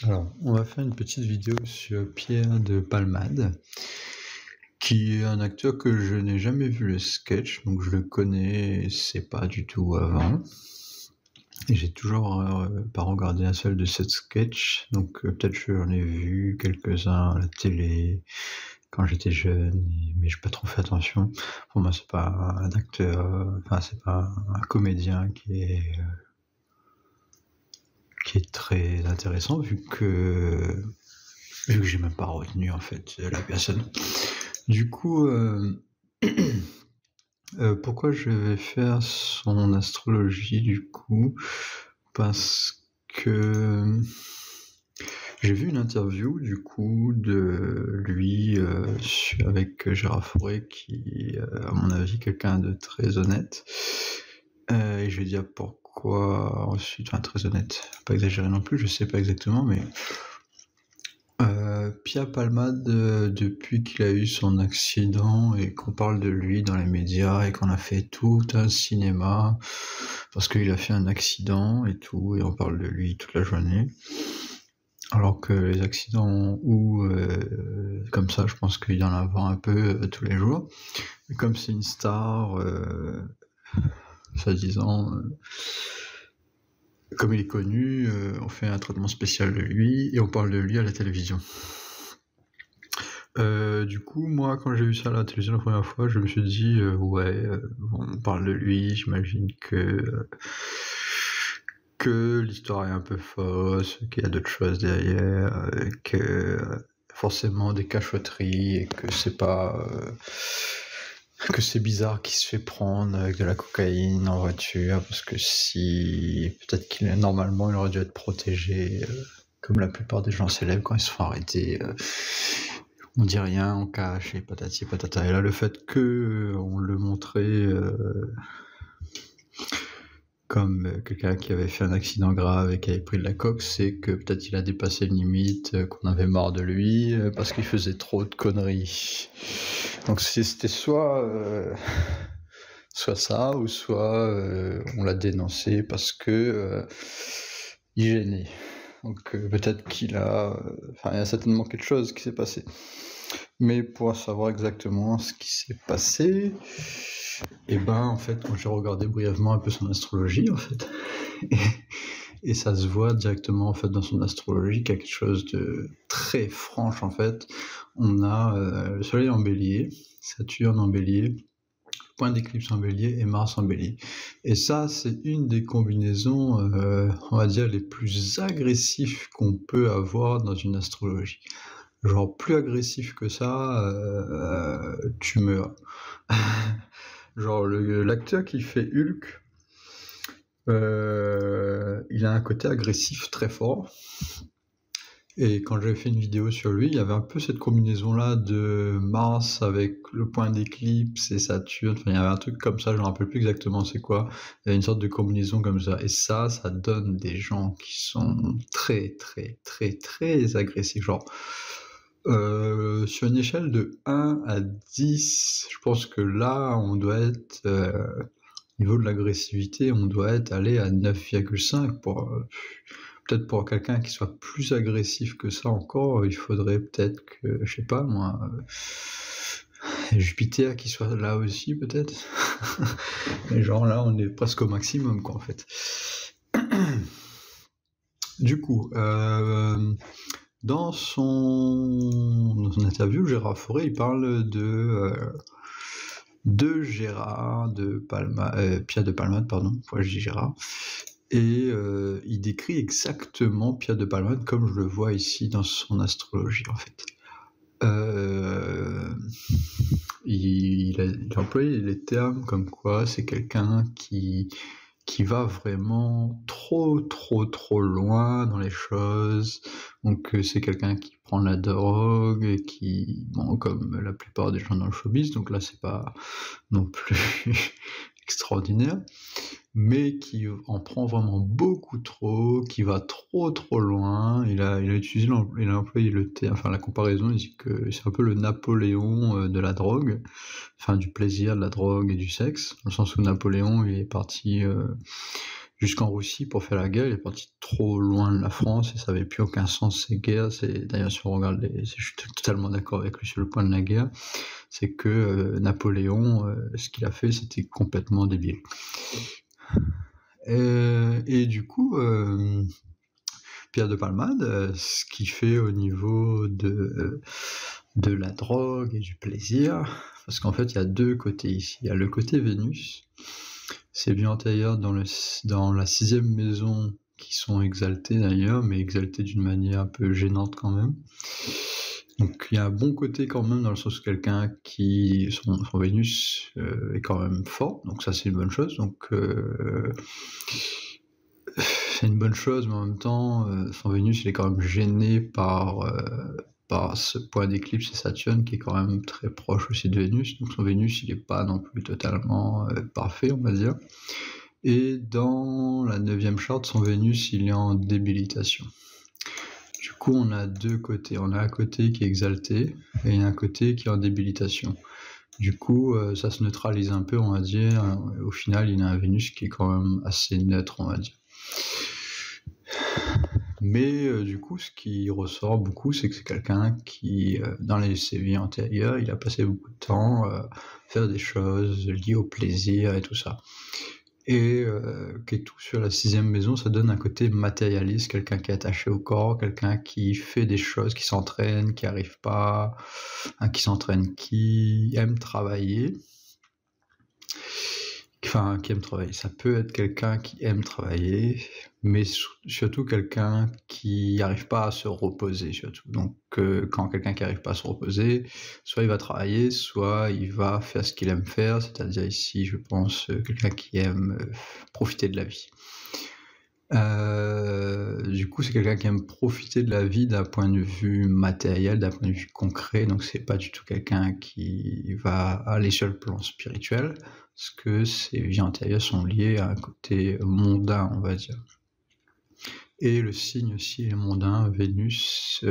Alors, on va faire une petite vidéo sur Pierre de Palmade, qui est un acteur que je n'ai jamais vu le sketch, donc je le connais, c'est pas du tout avant. Et j'ai toujours pas regardé un seul de ces sketchs, donc peut-être j'en ai vu quelques-uns à la télé quand j'étais jeune, mais j'ai pas trop fait attention. Pour moi, c'est pas un acteur, enfin c'est pas un comédien qui est très intéressant vu que j'ai même pas retenu en fait la personne. Du coup, pourquoi je vais faire son astrologie du coup? Parce que j'ai vu une interview du coup de lui avec Gérard Fauré qui à mon avis quelqu'un de très honnête. Et je vais dire pourquoi ensuite, enfin très honnête, pas exagéré non plus, je sais pas exactement, mais Pierre Palmade, depuis qu'il a eu son accident et qu'on parle de lui dans les médias et qu'on a fait tout un cinéma parce qu'il a fait un accident et tout, et on parle de lui toute la journée. Alors que les accidents comme ça, je pense qu'il y en a un peu tous les jours. Mais comme c'est une star, soi-disant, comme il est connu, on fait un traitement spécial de lui et on parle de lui à la télévision. Du coup, moi, quand j'ai vu ça à la télévision la première fois, je me suis dit, on parle de lui, j'imagine que l'histoire est un peu fausse, qu'il y a d'autres choses derrière, que forcément des cachotteries, et que c'est pas... que c'est bizarre qu'il se fait prendre avec de la cocaïne en voiture, parce que si... peut-être normalement, il aurait dû être protégé, comme la plupart des gens célèbres quand ils se font arrêter... on dit rien, on cache, et patati patata. Et là, le fait que on le montrait comme quelqu'un qui avait fait un accident grave et qui avait pris de la coke, c'est que peut-être il a dépassé une limite, qu'on avait marre de lui, parce qu'il faisait trop de conneries. Donc c'était soit ça, ou soit on l'a dénoncé parce que il gênait. Donc peut-être qu'il a... Enfin, il y a certainement quelque chose qui s'est passé. Mais pour savoir exactement ce qui s'est passé, et en fait, quand j'ai regardé brièvement un peu son astrologie, en fait, et ça se voit directement, en fait, dans son astrologie, quelque chose de très franche, en fait. On a le Soleil en Bélier, Saturne en Bélier, point d'éclipse en Bélier et Mars en Bélier. Et ça, c'est une des combinaisons, on va dire, les plus agressives qu'on peut avoir dans une astrologie. Genre, plus agressif que ça, tu meurs. Genre, l'acteur qui fait Hulk, il a un côté agressif très fort. Et quand j'avais fait une vidéo sur lui, il y avait un peu cette combinaison-là de Mars avec le point d'éclipse et Saturne. Enfin, il y avait un truc comme ça, je ne me rappelle plus exactement c'est quoi. Il y avait une sorte de combinaison comme ça. Et ça donne des gens qui sont très, très, très, très agressifs. Genre, sur une échelle de 1 à 10, je pense que là, on doit être, au niveau de l'agressivité, on doit être allé à 9,5 pour... peut-être pour quelqu'un qui soit plus agressif que ça encore, il faudrait peut-être que, je sais pas moi, Jupiter qui soit là aussi peut-être. Mais genre là, on est presque au maximum quoi en fait. Du coup, dans son interview, Gérard Fauré, il parle de Gérard de Palmade, Pierre de Palmade, pardon, pourquoi je dis Gérard, et il décrit exactement Pierre de Palmade comme je le vois ici dans son astrologie en fait. Il a employé les termes comme quoi c'est quelqu'un qui va vraiment trop loin dans les choses. Donc c'est quelqu'un qui prend la drogue et qui, bon, comme la plupart des gens dans le showbiz, donc là c'est pas non plus extraordinaire, mais qui en prend vraiment beaucoup trop, qui va trop loin. Il a employé le terme, enfin la comparaison, il dit que c'est un peu le Napoléon de la drogue, enfin du plaisir, de la drogue et du sexe, dans le sens où Napoléon il est parti jusqu'en Russie pour faire la guerre. Il est parti trop loin de la France et ça avait plus aucun sens ces guerres. D'ailleurs, si on regarde je suis totalement d'accord avec lui sur le point de la guerre, c'est que Napoléon, ce qu'il a fait, c'était complètement débile. Et du coup, Pierre de Palmade, ce qu'il fait au niveau de la drogue et du plaisir, parce qu'en fait il y a deux côtés ici. Il y a le côté Vénus, ces vies antérieures dans la 6e maison qui sont exaltées d'ailleurs, mais exaltées d'une manière un peu gênante quand même. Donc il y a un bon côté quand même, dans le sens où quelqu'un qui son Vénus est quand même fort, donc ça c'est une bonne chose. Donc c'est une bonne chose, mais en même temps, son Vénus il est quand même gêné par ce point d'éclipse et Saturne qui est quand même très proche aussi de Vénus. Donc son Vénus il n'est pas non plus totalement parfait, on va dire. Et dans la 9e charte, son Vénus il est en débilitation. Du coup, on a deux côtés. On a un côté qui est exalté et un côté qui est en débilitation. Du coup, ça se neutralise un peu, on va dire. Au final, il a un Vénus qui est quand même assez neutre, on va dire. Mais du coup, ce qui ressort beaucoup, c'est que c'est quelqu'un qui, dans ses vies antérieures, il a passé beaucoup de temps à faire des choses liées au plaisir et tout ça. Et qui est tout sur la 6e maison, ça donne un côté matérialiste, quelqu'un qui est attaché au corps, quelqu'un qui fait des choses, qui s'entraîne, qui arrive pas, qui s'entraîne, qui aime travailler. Enfin, qui aime travailler. Ça peut être quelqu'un qui aime travailler, mais surtout quelqu'un qui n'arrive pas à se reposer, surtout. Donc, quand quelqu'un qui n'arrive pas à se reposer, soit il va travailler, soit il va faire ce qu'il aime faire, c'est-à-dire ici, je pense, quelqu'un qui aime profiter de la vie. Du coup, c'est quelqu'un qui aime profiter de la vie d'un point de vue matériel, d'un point de vue concret, donc c'est pas du tout quelqu'un qui va aller sur le plan spirituel, parce que ses vies antérieures sont liées à un côté mondain, on va dire. Et le signe aussi est mondain, Vénus,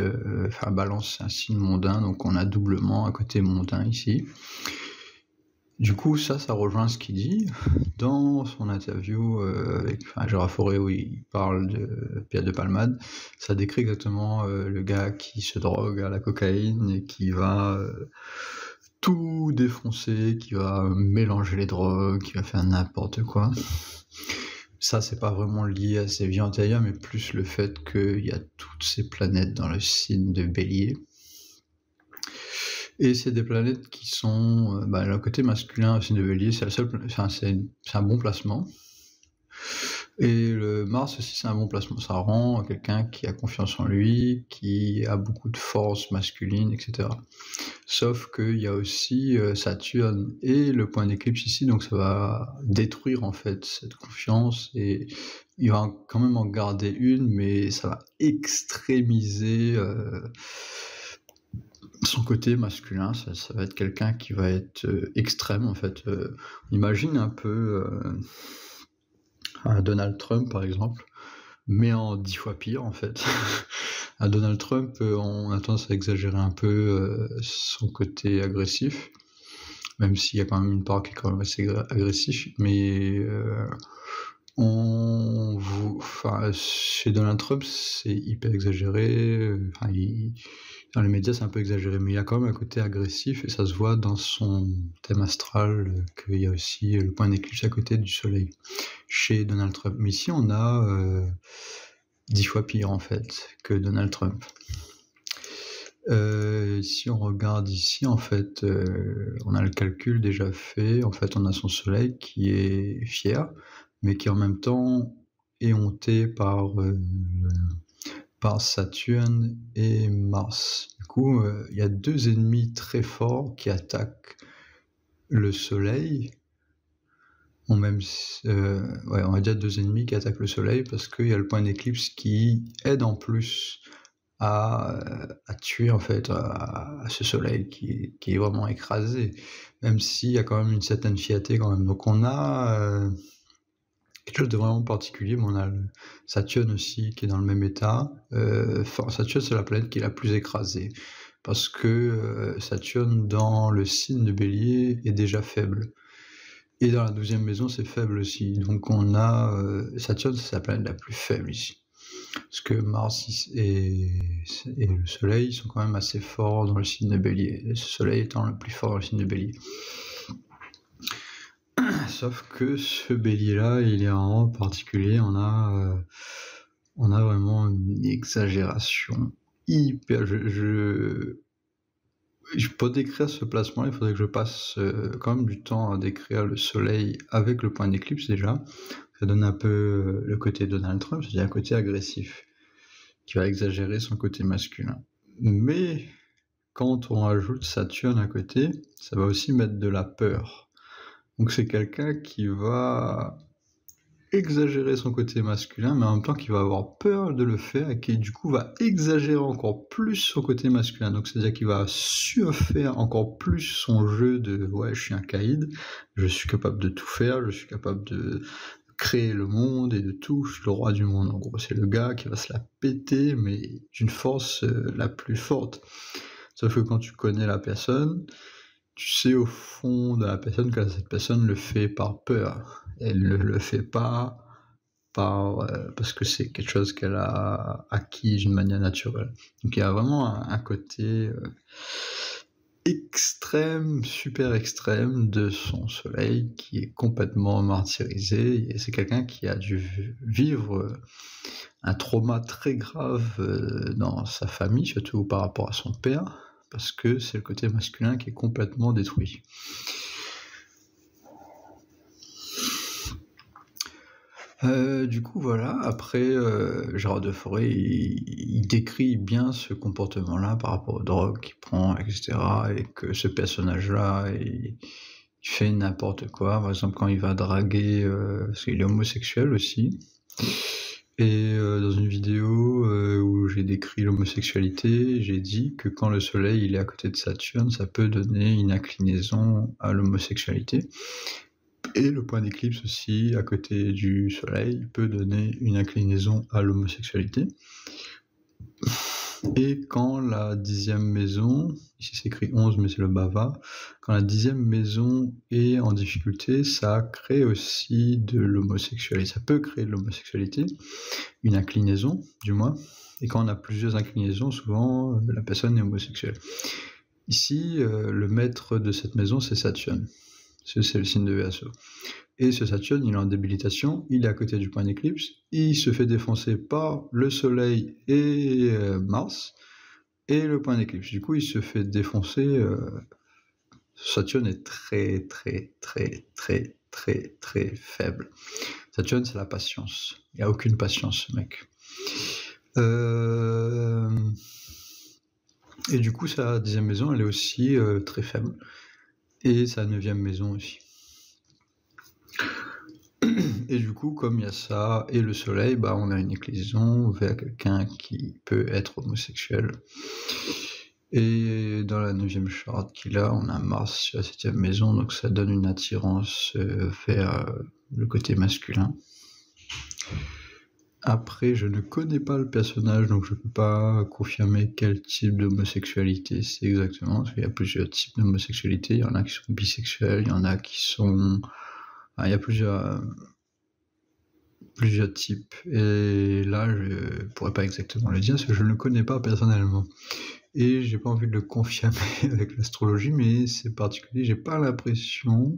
Balance c'est un signe mondain, donc on a doublement un côté mondain ici. Du coup, ça rejoint ce qu'il dit dans son interview avec Gérard Fauré, où il parle de Pierre de Palmade. Ça décrit exactement le gars qui se drogue à la cocaïne et qui va tout défoncer, qui va mélanger les drogues, qui va faire n'importe quoi. Ça, c'est pas vraiment lié à ses vies antérieures, mais plus le fait qu'il y a toutes ces planètes dans le signe de Bélier. Et c'est des planètes qui sont, le côté masculin au signe de Bélier, c'est un bon placement. Et le Mars aussi, c'est un bon placement. Ça rend quelqu'un qui a confiance en lui, qui a beaucoup de force masculine, etc. Sauf qu'il y a aussi Saturne et le point d'éclipse ici, donc ça va détruire en fait cette confiance, et il va quand même en garder une, mais ça va extrémiser son côté masculin. Ça va être quelqu'un qui va être extrême en fait. On imagine un peu un Donald Trump par exemple, mais en 10 fois pire en fait. Un Donald Trump, on a tendance à exagérer un peu son côté agressif, même s'il y a quand même une part qui est quand même assez agressif, mais chez Donald Trump, c'est hyper exagéré. Dans les médias, c'est un peu exagéré, mais il y a quand même un côté agressif, et ça se voit dans son thème astral, qu'il y a aussi le point d'éclipse à côté du soleil chez Donald Trump. Mais ici, on a 10 fois pire, en fait, que Donald Trump. Si on regarde ici, en fait, on a le calcul déjà fait. En fait, on a son soleil qui est fier, mais qui en même temps est hanté par Saturne et Mars. Du coup, il y a deux ennemis très forts qui attaquent le soleil. On va dire deux ennemis qui attaquent le soleil, parce qu'il y a le point d'éclipse qui aide en plus à tuer en fait à ce soleil qui est vraiment écrasé, même s'il y a quand même une certaine fierté quand même. Donc on a quelque chose de vraiment particulier, mais on a le Saturne aussi qui est dans le même état. Saturne, c'est la planète qui est la plus écrasée, parce que Saturne dans le signe de Bélier est déjà faible. Et dans la 12e maison, c'est faible aussi. Donc on a Saturne, c'est la planète la plus faible ici. Parce que Mars et le Soleil sont quand même assez forts dans le signe de Bélier. Le Soleil étant le plus fort dans le signe de Bélier. Sauf que ce Bélier-là, il est vraiment particulier. On a vraiment une exagération hyper... Pour décrire ce placement, il faudrait que je passe quand même du temps à décrire le Soleil avec le point d'éclipse déjà. Ça donne un peu le côté Donald Trump, c'est-à-dire un côté agressif, qui va exagérer son côté masculin. Mais quand on rajoute Saturne à côté, ça va aussi mettre de la peur. Donc c'est quelqu'un qui va exagérer son côté masculin, mais en même temps qui va avoir peur de le faire et qui du coup va exagérer encore plus son côté masculin. Donc c'est-à-dire qu'il va surfaire encore plus son jeu de « ouais, je suis un caïd, je suis capable de tout faire, je suis capable de créer le monde et de tout, je suis le roi du monde ». En gros, c'est le gars qui va se la péter, mais d'une force la plus forte. Sauf que quand tu connais la personne, tu sais au fond de la personne que cette personne le fait par peur. Elle ne le fait pas parce que c'est quelque chose qu'elle a acquis d'une manière naturelle. Donc il y a vraiment un côté extrême, super extrême de son Soleil qui est complètement martyrisé. Et c'est quelqu'un qui a dû vivre un trauma très grave dans sa famille, surtout par rapport à son père, parce que c'est le côté masculin qui est complètement détruit. Du coup, voilà, après, Gérard de Forêt, il décrit bien ce comportement-là par rapport aux drogues qu'il prend, etc. Et que ce personnage-là, il fait n'importe quoi. Par exemple, quand il va draguer, parce qu'il est homosexuel aussi. Et dans une vidéo où j'ai décrit l'homosexualité, j'ai dit que quand le Soleil il est à côté de Saturne, ça peut donner une inclinaison à l'homosexualité. Et le point d'éclipse aussi, à côté du Soleil, peut donner une inclinaison à l'homosexualité. Et quand la 10e maison, ici c'est écrit 11 mais c'est le bava, quand la 10e maison est en difficulté, ça crée aussi de l'homosexualité. Ça peut créer de l'homosexualité, une inclinaison du moins. Et quand on a plusieurs inclinaisons, souvent la personne est homosexuelle. Ici, le maître de cette maison, c'est Saturne. C'est le signe de Verseau. Et ce Saturne, il est en débilitation, il est à côté du point d'éclipse, il se fait défoncer par le Soleil et Mars, et le point d'éclipse. Du coup, il se fait défoncer. Saturne est très, très, très, très, très, très faible. Saturne, c'est la patience. Il n'y a aucune patience, ce mec. Et du coup, sa 10e maison, elle est aussi très faible. Et sa 9e maison aussi. Et du coup, comme il y a ça et le Soleil, bah, on a une inclinaison vers quelqu'un qui peut être homosexuel. Et dans la 9e charte qu'il a, on a Mars sur la 7e maison, donc ça donne une attirance vers le côté masculin. Après, je ne connais pas le personnage, donc je ne peux pas confirmer quel type d'homosexualité c'est exactement, parce qu'il y a plusieurs types d'homosexualité. Il y en a qui sont bisexuels, il y en a qui sont... Enfin, il y a plusieurs types. Et là, je ne pourrais pas exactement le dire, parce que je ne le connais pas personnellement. Et j'ai pas envie de le confirmer avec l'astrologie, mais c'est particulier. J'ai pas l'impression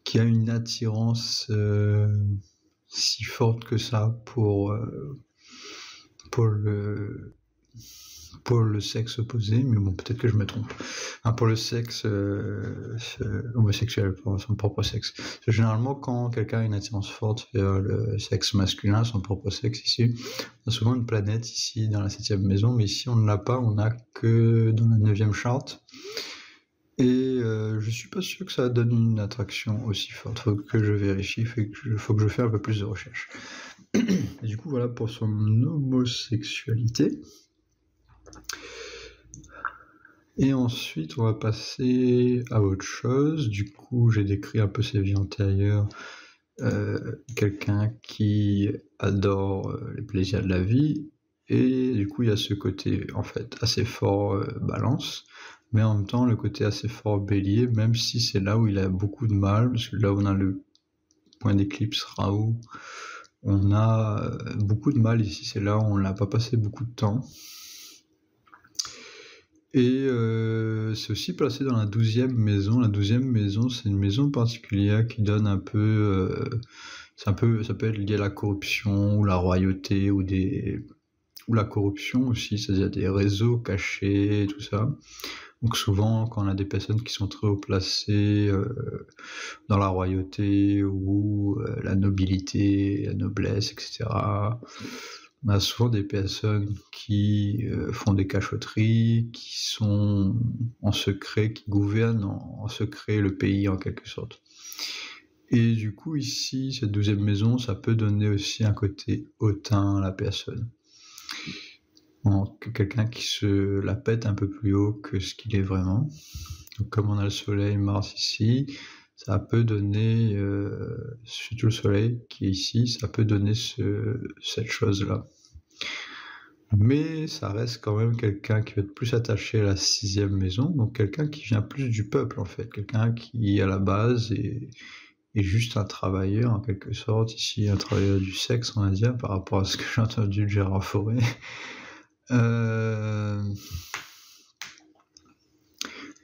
qu'il y a une attirance... si forte que ça pour le sexe opposé, mais bon, peut-être que je me trompe. Pour le sexe homosexuel, pour son propre sexe. Parce que généralement, quand quelqu'un a une attirance forte vers le sexe masculin, son propre sexe ici, on a souvent une planète ici dans la 7e maison, mais ici on ne l'a pas, on n'a que dans la 9e charte. Et je suis pas sûr que ça donne une attraction aussi forte. Faut que je vérifie, faut que je fasse un peu plus de recherche. Et du coup, voilà pour son homosexualité. Et ensuite, on va passer à autre chose. Du coup, j'ai décrit un peu ses vies antérieures. Quelqu'un qui adore les plaisirs de la vie Et du coup, il y a ce côté, en fait, assez fort balance, mais en même temps, le côté assez fort bélier, même si c'est là où il a beaucoup de mal, parce que là où on a le point d'éclipse Raoult, on a beaucoup de mal ici, c'est là où on n'a pas passé beaucoup de temps. Et c'est aussi placé dans la 12e maison. La 12e maison, c'est une maison particulière qui donne un peu... ça peut être lié à la corruption, ou la royauté, ou la corruption aussi, c'est-à-dire des réseaux cachés, tout ça. Donc souvent, quand on a des personnes qui sont très haut placées dans la royauté ou la nobilité, la noblesse, etc., on a souvent des personnes qui font des cachotteries, qui sont en secret, qui gouvernent en secret le pays en quelque sorte. Et du coup, ici, cette 12e maison, ça peut donner aussi un côté hautain à la personne. Quelqu'un qui se la pète un peu plus haut que ce qu'il est vraiment. Donc, comme on a le soleil, Mars ici, ça peut donner, surtout le soleil qui est ici, ça peut donner cette chose-là. Mais ça reste quand même quelqu'un qui va être plus attaché à la 6e maison, donc quelqu'un qui vient plus du peuple en fait, quelqu'un qui à la base est juste un travailleur en quelque sorte, ici un travailleur du sexe on va dire, par rapport à ce que j'ai entendu de Gérard Fauré.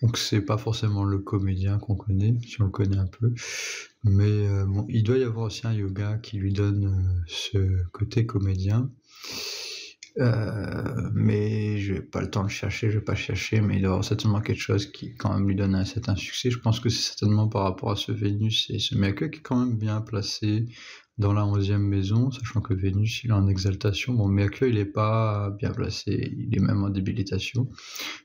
Donc c'est pas forcément le comédien qu'on connaît, si on le connaît un peu, mais bon, il doit y avoir aussi un yoga qui lui donne ce côté comédien. Mais je n'ai pas le temps de chercher, je vais pas chercher, mais il doit y avoir certainement quelque chose qui quand même lui donne un certain succès. Je pense que c'est certainement par rapport à ce Vénus et ce Mercure qui est quand même bien placé dans la 11e maison, sachant que Vénus il est en exaltation. Bon, Mercure il n'est pas bien placé, il est même en débilitation,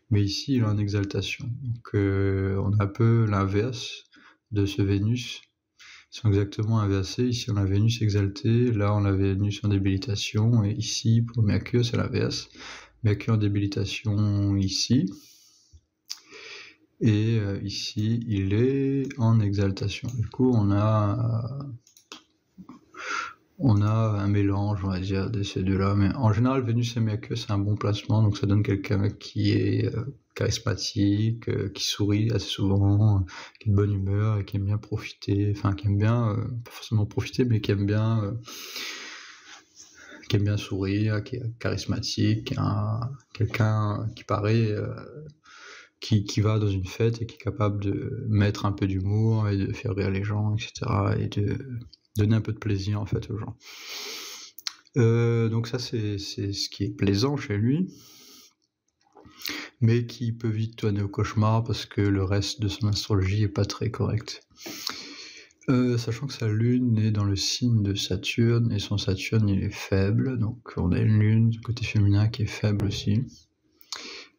mais ici il est en exaltation. Donc on a un peu l'inverse de ce Vénus. Ils sont exactement inversés. Ici, on a Vénus exaltée, là, on a Vénus en débilitation, et ici, pour Mercure, c'est l'inverse. Mercure en débilitation ici, et ici, il est en exaltation. Du coup, on a un mélange, on va dire, de ces deux-là. Mais en général, Vénus et Mercure, c'est un bon placement, donc ça donne quelqu'un qui est charismatique, qui sourit assez souvent, qui est de bonne humeur et qui aime bien profiter, enfin qui aime bien, pas forcément profiter, mais qui aime bien sourire, qui est charismatique, quelqu'un qui paraît, qui va dans une fête et qui est capable de mettre un peu d'humour et de faire rire les gens, etc. et de donner un peu de plaisir en fait aux gens. Donc ça c'est ce qui est plaisant chez lui, mais qui peut vite tourner au cauchemar parce que le reste de son astrologie est pas très correct. Sachant que sa lune est dans le signe de Saturne, et son Saturne il est faible, donc on a une lune du côté féminin qui est faible aussi,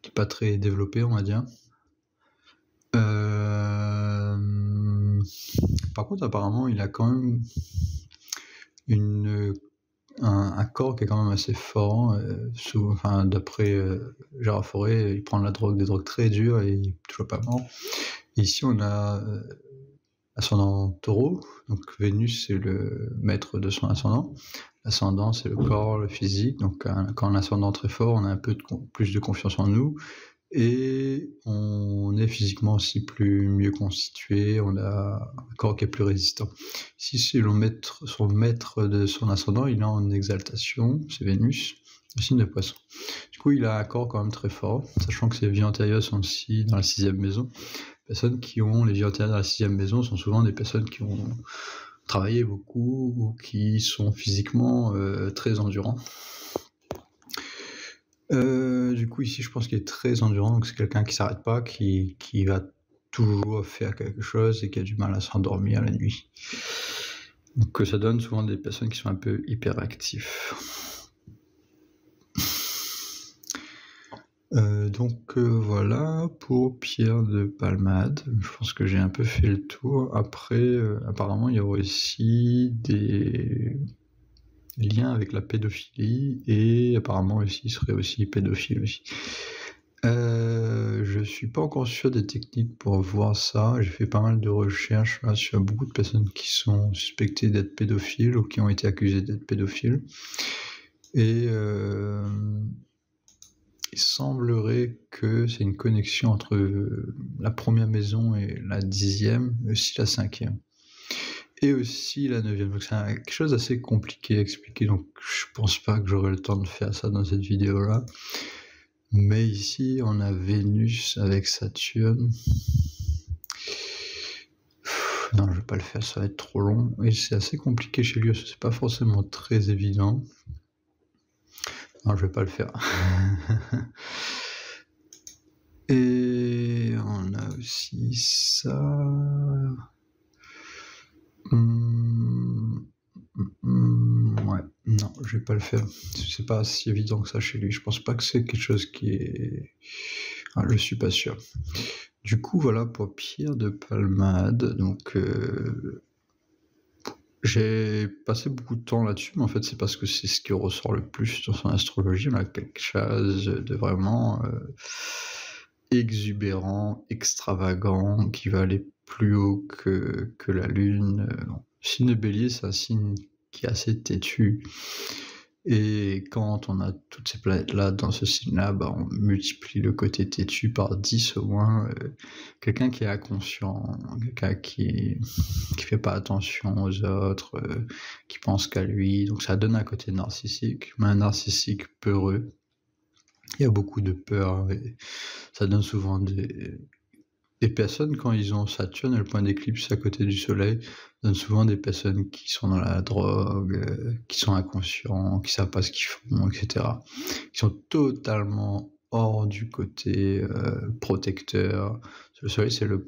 qui est pas très développée on va dire. Par contre apparemment il a quand même un corps qui est quand même assez fort, enfin, d'après Gérard Fauré, il prend des drogues très dures et il est toujours pas mort. Et ici on a ascendant Taureau, donc Vénus c'est le maître de son ascendant. L'ascendant c'est le corps, le physique, donc quand on a un ascendant très fort, on a un peu plus de confiance en nous, et on est physiquement aussi mieux constitué, on a un corps qui est plus résistant. Ici, c'est son maître de son ascendant, il est en exaltation, c'est Vénus, le signe de Poisson. Du coup, il a un corps quand même très fort, sachant que ses vies antérieures sont aussi dans la 6e maison. Les personnes qui ont les vies antérieures dans la 6e maison sont souvent des personnes qui ont travaillé beaucoup ou qui sont physiquement très endurants. Du coup ici je pense qu'il est très endurant, donc c'est quelqu'un qui s'arrête pas, qui va toujours faire quelque chose et qui a du mal à s'endormir la nuit. Donc ça donne souvent des personnes qui sont un peu hyperactifs. Donc voilà pour Pierre de Palmade. Je pense que j'ai un peu fait le tour. Après apparemment il y aurait aussi des liens avec la pédophilie, et apparemment aussi il serait aussi pédophile aussi. Je suis pas encore sûr des techniques pour voir ça. J'ai fait pas mal de recherches là, sur beaucoup de personnes qui sont suspectées d'être pédophiles ou qui ont été accusées d'être pédophiles. Et il semblerait que c'est une connexion entre la première maison et la 10e, mais aussi la 5e. Et aussi la 9e. Donc c'est quelque chose d'assez compliqué à expliquer, donc je pense pas que j'aurai le temps de faire ça dans cette vidéo-là. Mais ici, on a Vénus avec Saturne. Non, je vais pas le faire, ça va être trop long. Et c'est assez compliqué chez lui, c'est pas forcément très évident. Non, je vais pas le faire. Et on a aussi ça. Ouais, non, je vais pas le faire. C'est pas si évident que ça chez lui. Je pense pas que c'est quelque chose qui est... Ah, je suis pas sûr. Du coup, voilà pour Pierre de Palmade. Donc, j'ai passé beaucoup de temps là-dessus, mais en fait, c'est parce que c'est ce qui ressort le plus dans son astrologie. On a quelque chose de vraiment exubérant, extravagant, qui va aller plus haut que la Lune. Le signe de Bélier, c'est un signe qui est assez têtu. Et quand on a toutes ces planètes-là dans ce signe-là, bah, on multiplie le côté têtu par 10 au moins. Quelqu'un qui est inconscient, quelqu'un qui fait pas attention aux autres, qui pense qu'à lui. Donc ça donne un côté narcissique, mais un narcissique peureux. Il y a beaucoup de peur et ça donne souvent des personnes, quand ils ont Saturne et le point d'éclipse à côté du soleil, donnent souvent des personnes qui sont dans la drogue, qui sont inconscients, qui savent pas ce qu'ils font, etc. Qui sont totalement hors du côté protecteur. Le soleil, c'est la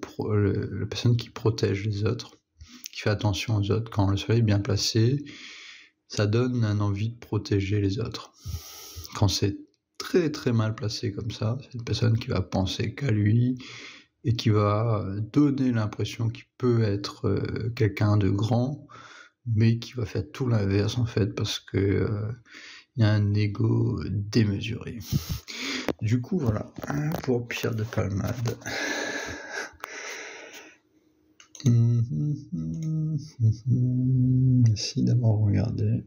personne qui protège les autres, qui fait attention aux autres. Quand le soleil est bien placé, ça donne une envie de protéger les autres. Quand c'est très très mal placé comme ça, c'est une personne qui va penser qu'à lui, et qui va donner l'impression qu'il peut être quelqu'un de grand, mais qui va faire tout l'inverse en fait, parce que il y a un ego démesuré. Du coup, voilà, pour Pierre de Palmade. Merci d'avoir regardé.